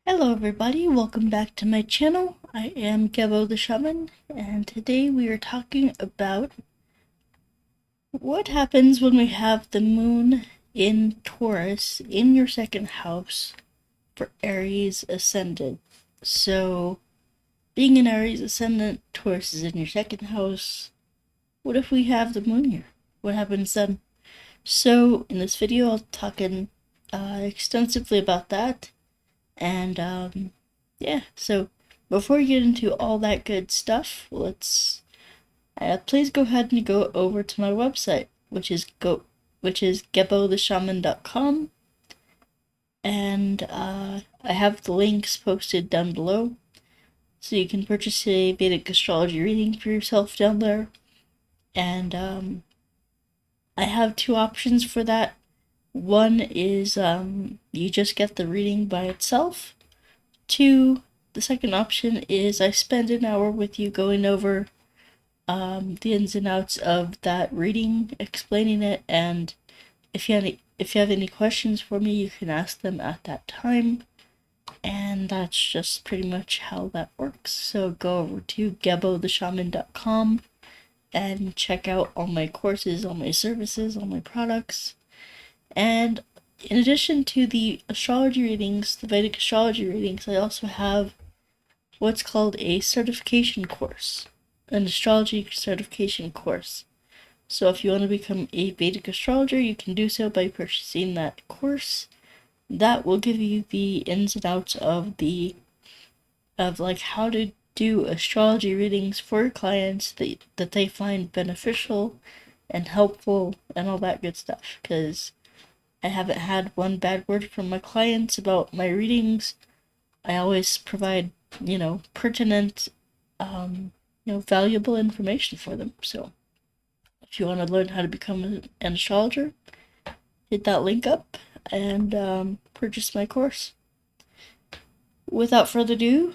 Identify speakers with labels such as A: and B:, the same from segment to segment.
A: Hello everybody, welcome back to my channel. I am Gebo the Shaman, and today we are talking about what happens when we have the moon in Taurus in your second house for Aries Ascendant. So, being an Aries Ascendant, Taurus is in your second house. What if we have the moon here? What happens then? So, in this video, I'll talk extensively about that. And yeah, so before we get into all that good stuff, please go ahead and go over to my website, which is gebotheshaman.com, and I have the links posted down below, so you can purchase a Vedic Astrology reading for yourself down there. And I have two options for that. One is you just get the reading by itself. Two, the second option is I spend an hour with you going over the ins and outs of that reading, explaining it, and if you have any questions for me, you can ask them at that time. And that's just pretty much how that works. So go over to gebotheshaman.com and check out all my courses, all my services, all my products. And in addition to the astrology readings, the Vedic astrology readings, I also have what's called a certification course, an astrology certification course. So if you want to become a Vedic astrologer, you can do so by purchasing that course. That will give you the ins and outs of how to do astrology readings for your clients that they find beneficial and helpful and all that good stuff. Because I haven't had one bad word from my clients about my readings. I always provide, pertinent, valuable information for them. So if you want to learn how to become an astrologer, hit that link up and purchase my course. Without further ado,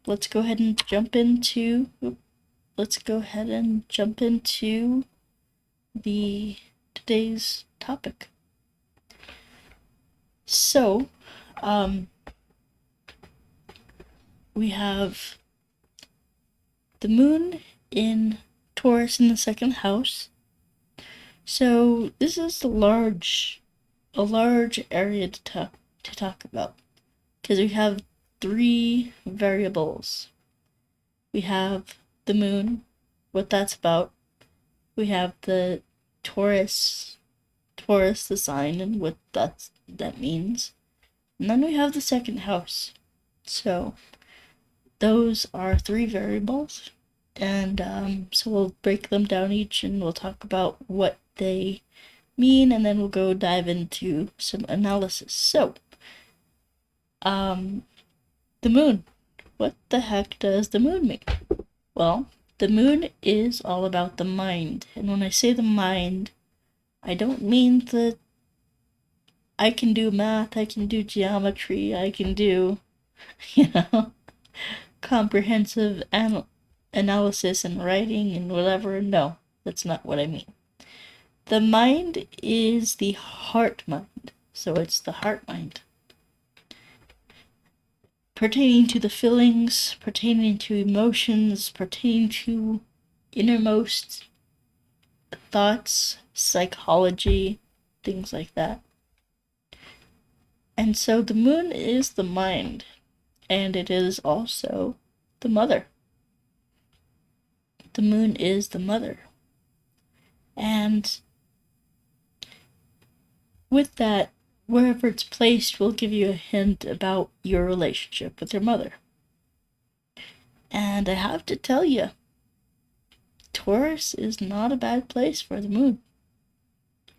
A: let's go ahead and jump into the today's topic. So, we have the moon in Taurus in the second house. So this is a large area to talk about, because we have three variables. We have the moon, what that's about. We have the Taurus, the sign, and what that means. And then we have the second house. So those are three variables, and so we'll break them down each, and we'll talk about what they mean, and then we'll go dive into some analysis. So, the moon. What the heck does the moon mean? Well, the moon is all about the mind, and when I say the mind, I don't mean that I can do math, I can do geometry, I can do, comprehensive analysis and writing and whatever. No, that's not what I mean. The mind is the heart mind. So it's the heart mind. Pertaining to the feelings, pertaining to emotions, pertaining to innermost thoughts, psychology, things like that. And so the moon is the mind, and it is also the mother. The moon is the mother. And with that, wherever it's placed will give you a hint about your relationship with your mother. And I have to tell you, Taurus is not a bad place for the moon.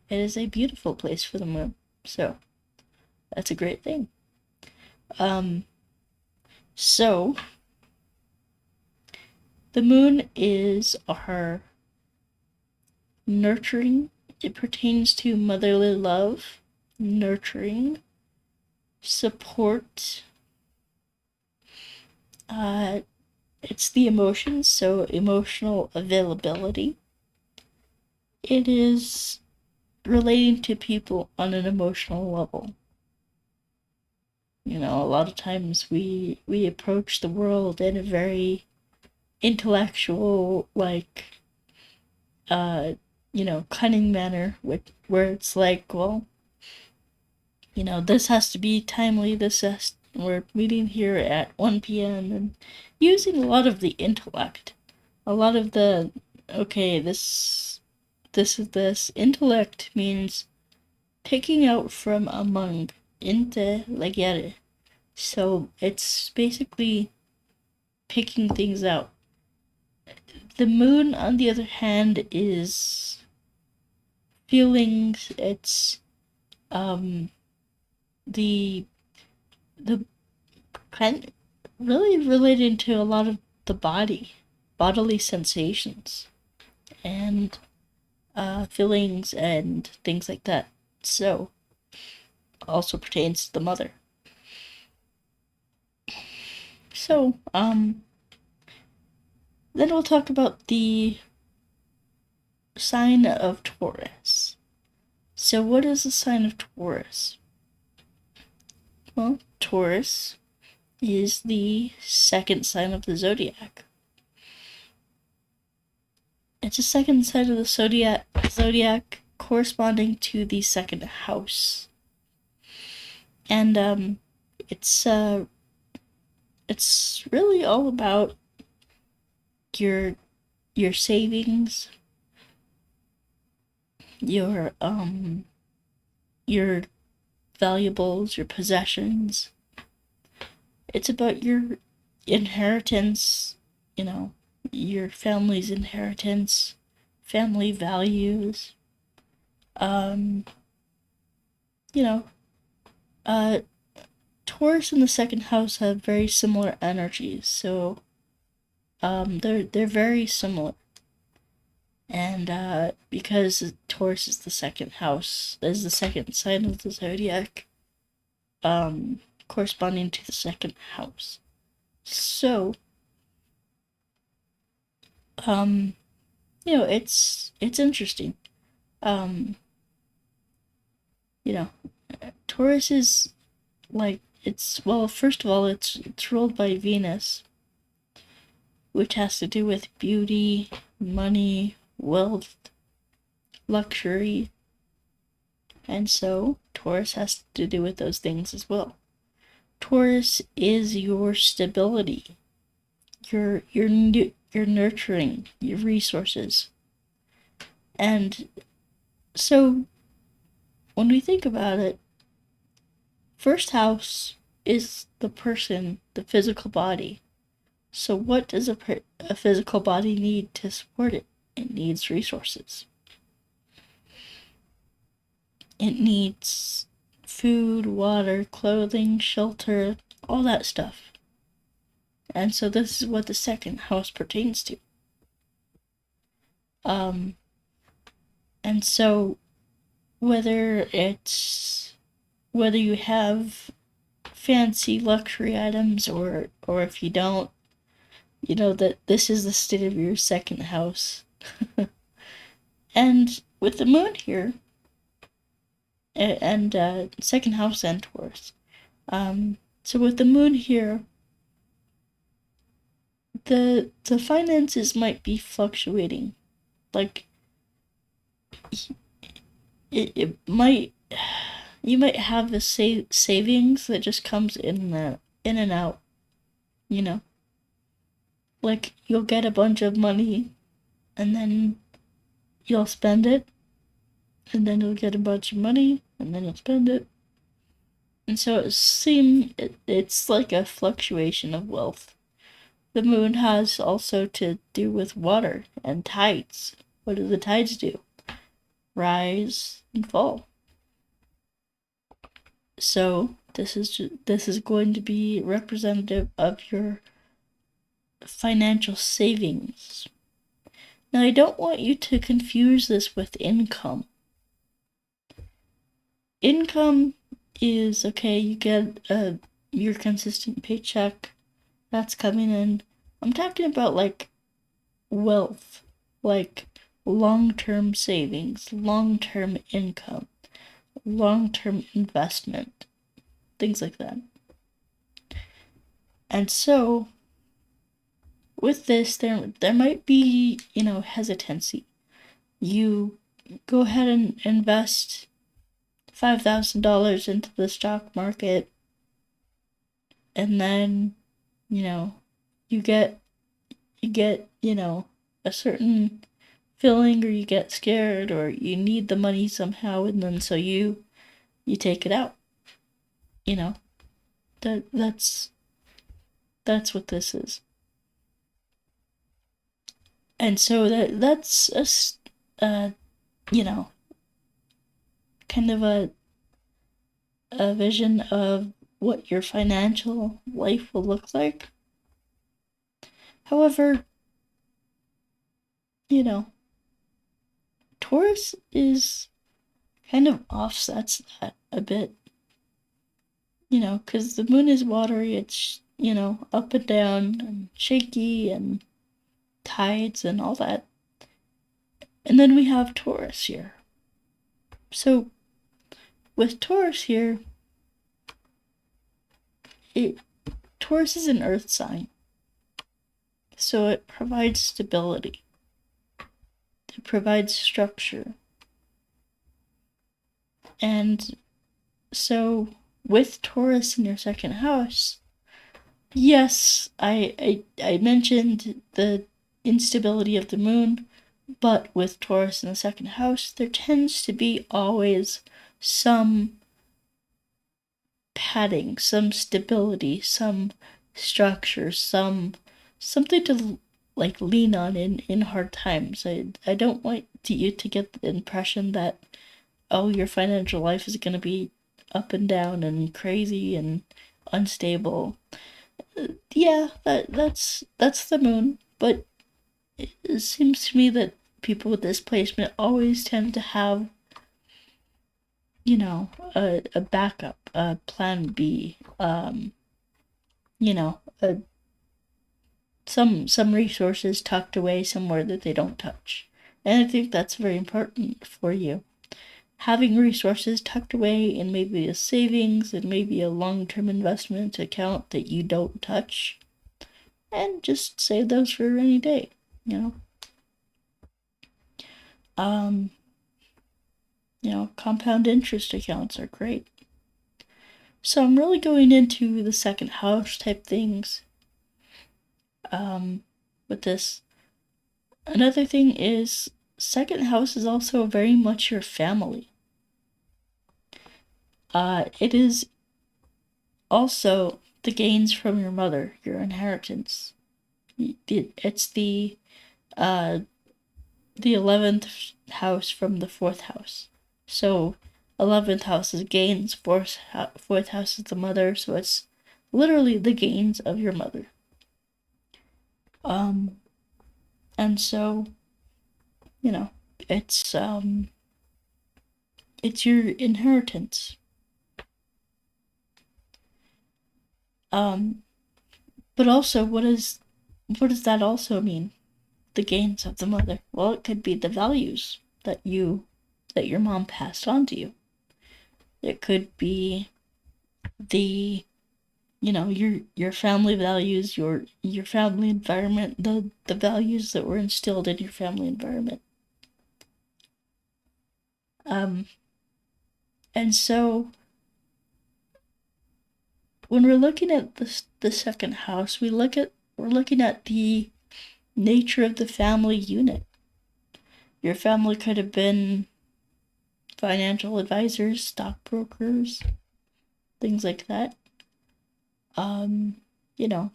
A: It is a beautiful place for the moon. So, that's a great thing. So, the moon is our nurturing. It pertains to motherly love, nurturing, support. It's the emotions, so emotional availability. It is relating to people on an emotional level. You know, a lot of times we approach the world in a very intellectual, like, cunning manner, where it's like, well, this has to be timely, we're meeting here at 1 p.m., and using a lot of the intellect. A lot of the, okay, this is this. Intellect means picking out from among, inte legere. So it's basically picking things out. The moon, on the other hand, is feelings. It's the kind really related to a lot of the bodily sensations, and feelings and things like that. So also pertains to the mother. So then we'll talk about the sign of Taurus. So what is the sign of Taurus? Well, Taurus is the second sign of the zodiac. It's a second sign of the zodiac corresponding to the second house. And it's really all about your savings, your valuables, your possessions. It's about your inheritance, your family's inheritance, family values. Taurus and the second house have very similar energies, so they're very similar. And because Taurus is the second house, is the second sign of the zodiac, corresponding to the second house. So, it's interesting. Taurus is like, first of all, it's ruled by Venus, which has to do with beauty, money, wealth, luxury. And so Taurus has to do with those things as well. Taurus is your stability, your nurturing, your resources. And so when we think about it, first house is the person, the physical body. So what does a physical body need to support it? It needs resources. It needs food, water, clothing, shelter, all that stuff. And so this is what the second house pertains to. And so whether you have fancy luxury items or if you don't, that this is the state of your second house. And with the moon here, and second house and Taurus, so with the moon here, the finances might be fluctuating. Like, you might have a savings that just comes in and out. Like, you'll get a bunch of money, and then you'll spend it, and then you'll get a bunch of money, and then you'll spend it. And so it's like a fluctuation of wealth. The moon has also to do with water and tides. What do the tides do? Rise and fall. So this is going to be representative of your financial savings. Now, I don't want you to confuse this with income. Income is, okay, you get your consistent paycheck that's coming in. I'm talking about like wealth, like long-term savings, long-term income, long-term investment, things like that. And so with this, there might be, hesitancy. You go ahead and invest $5,000 into the stock market, and then, you know, you get a certain feeling, or you get scared, or you need the money somehow, and then so you take it out. That's what this is. And so that's you know kind of a vision of what your financial life will look like. However, Taurus is kind of offsets that a bit, because the moon is watery. It's, up and down and shaky and tides and all that. And then we have Taurus here. So with Taurus here, Taurus is an earth sign. So it provides stability. It provides structure. And so with Taurus in your second house, yes, I mentioned the instability of the moon, but with Taurus in the second house, there tends to be always some padding, some stability, some structure, something to lean on in hard times. I don't want you to get the impression that, oh, your financial life is going to be up and down and crazy and unstable. Yeah, that's the moon, but it seems to me that people with this placement always tend to have, a backup, a plan B, some resources tucked away somewhere that they don't touch. And I think that's very important for you. Having resources tucked away in maybe a savings and maybe a long-term investment account that you don't touch, and just save those for a rainy day, Um, compound interest accounts are great. So I'm really going into the second house type things with this. Another thing is, second house is also very much your family. It is also the gains from your mother, your inheritance. It's the 11th house from the 4th house. So 11th house is gains, 4th house is the mother, so it's literally the gains of your mother. And so, it's your inheritance. But also, what does that also mean? The gains of the mother. Well, it could be the values that your mom passed on to you. It could be the your family values, your family environment, the values that were instilled in your family environment. And so when we're looking at the second house, we're looking at the nature of the family unit. Your family could have been financial advisors, stockbrokers, things like that.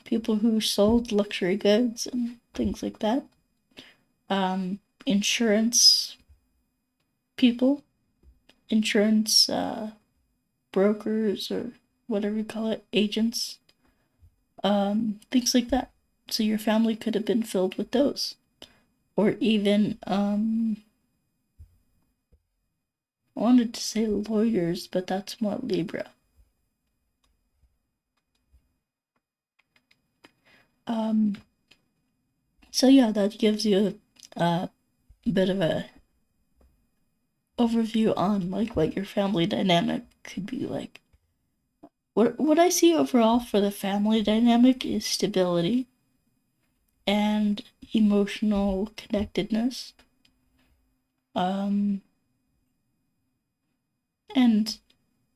A: People who sold luxury goods and things like that. Insurance people, insurance brokers, or whatever you call it, agents, things like that. So your family could have been filled with those. Or even, I wanted to say lawyers, but that's more Libra. So yeah, that gives you a bit of a overview on what your family dynamic could be like. what I see overall for the family dynamic is stability and emotional connectedness. And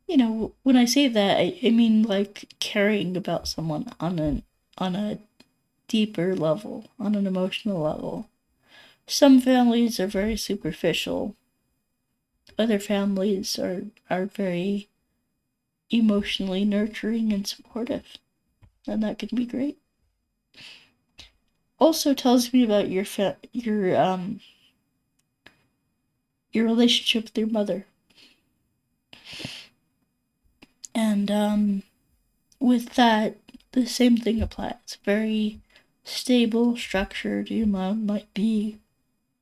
A: when I say that, I mean like caring about someone on a deeper level, on an emotional level. Some families are very superficial. Other families are very emotionally nurturing and supportive, and that can be great. Also tells me about your relationship with your mother, and with that, the same thing applies. Very stable, structured. Your mom might be,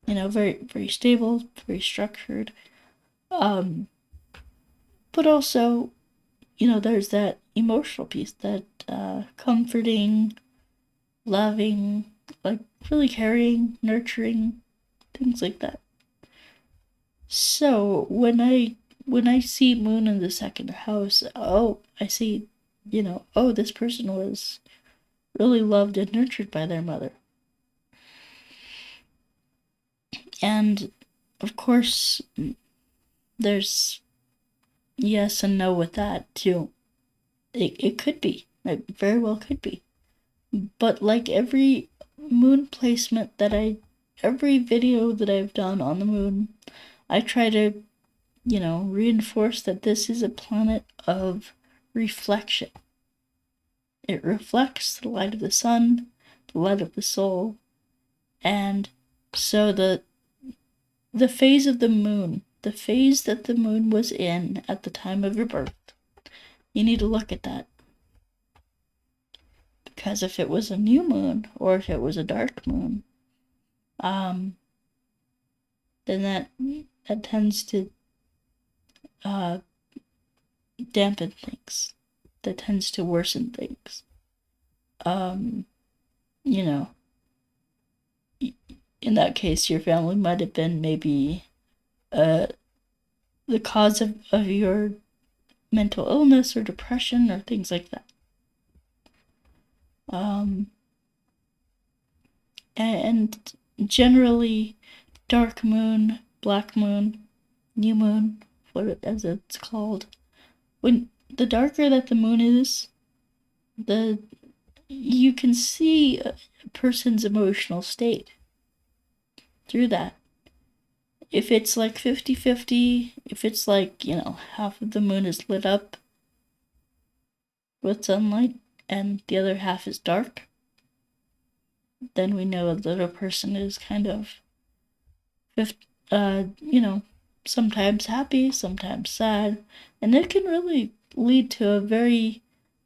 A: very very stable, very structured. Um, but also, there's that emotional piece, that comforting, loving, like really caring, nurturing, things like that. So when I see Moon in the second house, I see, this person was really loved and nurtured by their mother. And of course, there's yes and no with that too. It could be. It very well could be. But like every moon placement every video that I've done on the moon, I try to, reinforce that this is a planet of reflection. It reflects the light of the sun, the light of the soul, and so the phase of the phase that the moon was in at the time of your birth, you need to look at that. Because if it was a new moon or if it was a dark moon, then that tends to dampen things. That tends to worsen things. You know, in that case, your family might have been maybe the cause of your mental illness or depression or things like that. And generally, dark moon, black moon, new moon, as it's called, when the darker that the moon is, you can see a person's emotional state through that. If it's like 50-50, if it's like, half of the moon is lit up with sunlight and the other half is dark, then we know that a person is kind of, sometimes happy, sometimes sad, and it can really lead to a very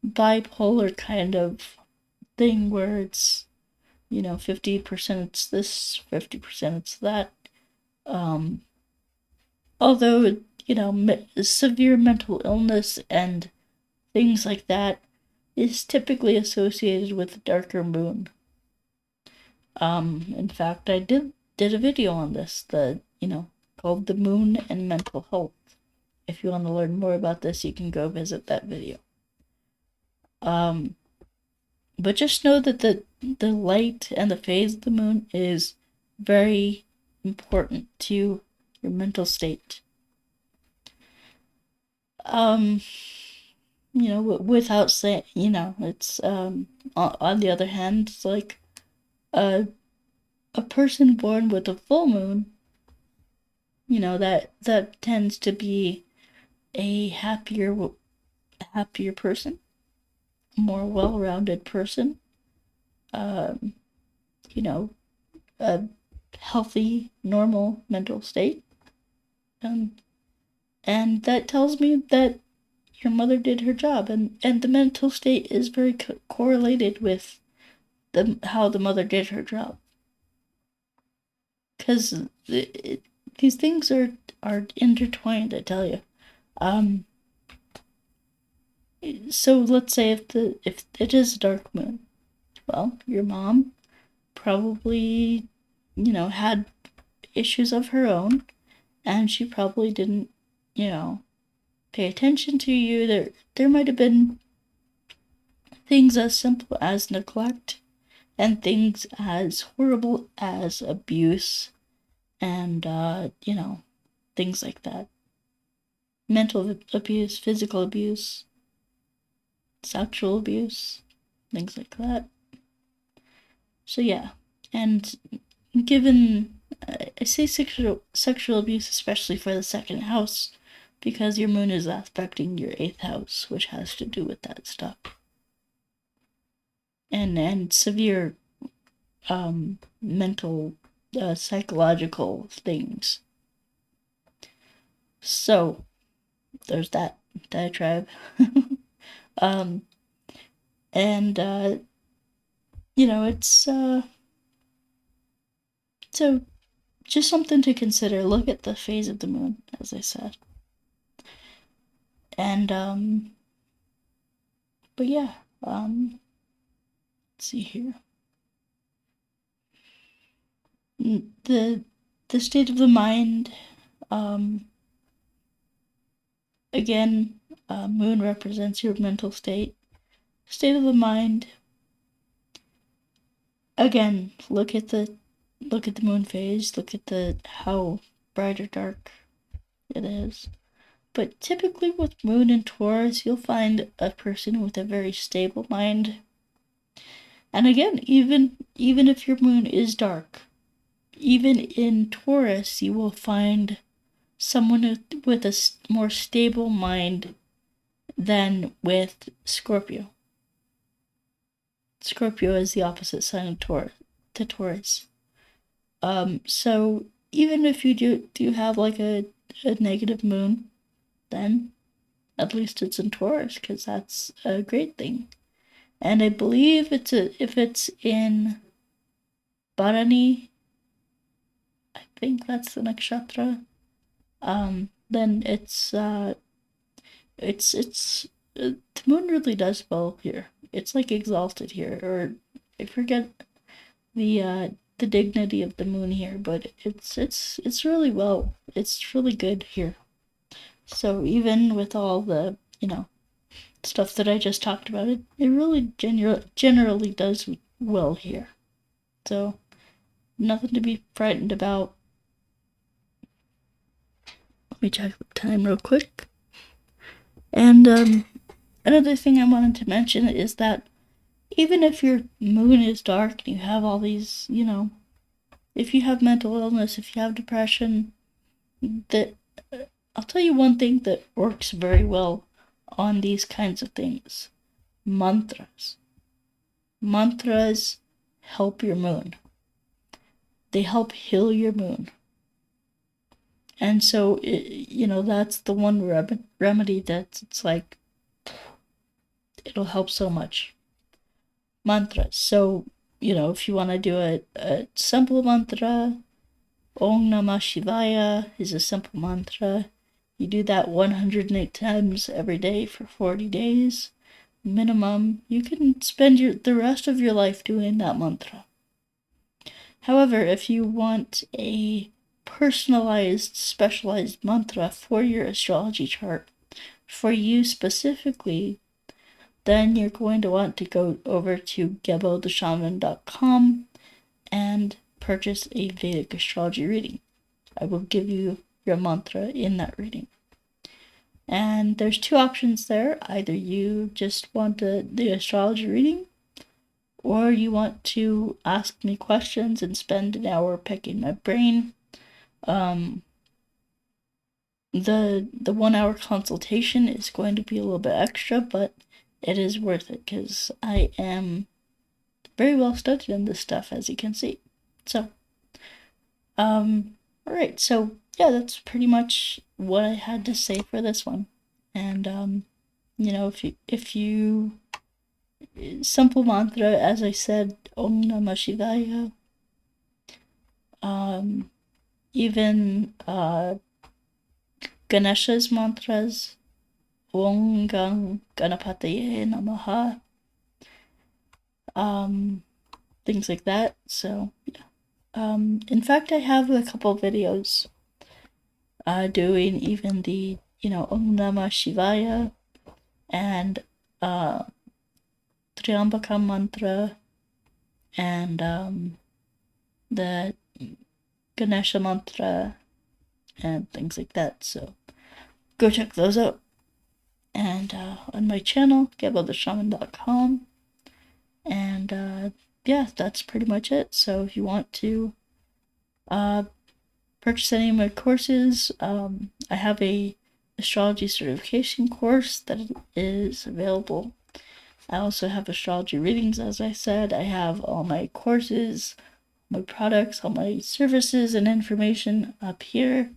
A: bipolar kind of thing where it's, 50% it's this, 50% it's that. Although, severe mental illness and things like that is typically associated with a darker moon. In fact, I did a video on this, called The Moon and Mental Health. If you want to learn more about this, you can go visit that video. But just know that the light and the phase of the moon is very important to your mental state. Without saying, it's on the other hand, it's like a person born with a full moon, that tends to be a happier person, more well-rounded person, a healthy, normal mental state. And that tells me that your mother did her job, and the mental state is very correlated with how the mother did her job. Because these things are intertwined, I tell you. So let's say if it is a dark moon, well, your mom probably, had issues of her own, and she probably didn't, pay attention to you. There might have been things as simple as neglect and things as horrible as abuse and, things like that. Mental abuse, physical abuse, sexual abuse, things like that. So, yeah. And given, I say sexual abuse, especially for the second house, because your moon is aspecting your 8th house, which has to do with that stuff. And severe mental, psychological things. So, there's that diatribe. And, it's, so just something to consider. Look at the phase of the moon, as I said. And, but yeah, let's see here. The state of the mind, again, moon represents your mental state. State of the mind, again, look at the moon phase, look at how bright or dark it is. But typically with moon in Taurus, you'll find a person with a very stable mind. And again, even if your moon is dark, even in Taurus, you will find someone with a more stable mind than with Scorpio. Scorpio is the opposite sign of Taurus. So even if you do have like a negative moon, then at least it's in Taurus, because that's a great thing. And I believe if it's in Bharani, I think that's the nakshatra, then the moon really does well here. It's like exalted here, or I forget the dignity of the moon here, but it's really well. It's really good here. So even with all the stuff that I just talked about, it really generally does well here. So nothing to be frightened about. Let me check the time real quick. And another thing I wanted to mention is that even if your moon is dark and you have all these, if you have mental illness, if you have depression, that I'll tell you one thing that works very well on these kinds of things. Mantras. Mantras help your moon. They help heal your moon. And so, that's the one remedy it's like, it'll help so much. Mantras. So, if you want to do a simple mantra, Om Namah Shivaya is a simple mantra. You do that 108 times every day for 40 days. Minimum. You can spend the rest of your life doing that mantra. However, if you want a personalized, specialized mantra for your astrology chart, for you specifically, then you're going to want to go over to gebodeshaman.com and purchase a Vedic astrology reading. I will give you your mantra in that reading. And there's two options there. Either you just want the astrology reading, or you want to ask me questions and spend an hour picking my brain. The 1 hour consultation is going to be a little bit extra, but it is worth it because I am very well studied in this stuff, as you can see. So, alright, so yeah, that's pretty much what I had to say for this one. And, if you simple mantra, as I said, Om Namah Shivaya. Even Ganesha's mantras, Om Gang Ganapataye Namaha. Things like that. So yeah. In fact, I have a couple videos doing even the Om Namah Shivaya and Triambaka mantra and the Ganesha mantra and things like that. So go check those out. And on my channel, GabboTheShaman.com. And yeah, that's pretty much it. So if you want to purchase any of my courses, I have a astrology certification course that is available. I also have astrology readings, as I said. I have all my courses, my products, all my services and information up here.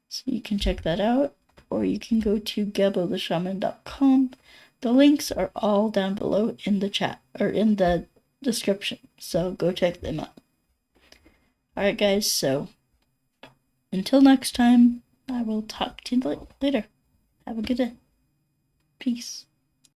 A: So you can check that out. Or you can go to GabboTheShaman.com. The links are all down below in the chat, or in the description. So go check them out. Alright guys, so until next time, I will talk to you later. Have a good day. Peace.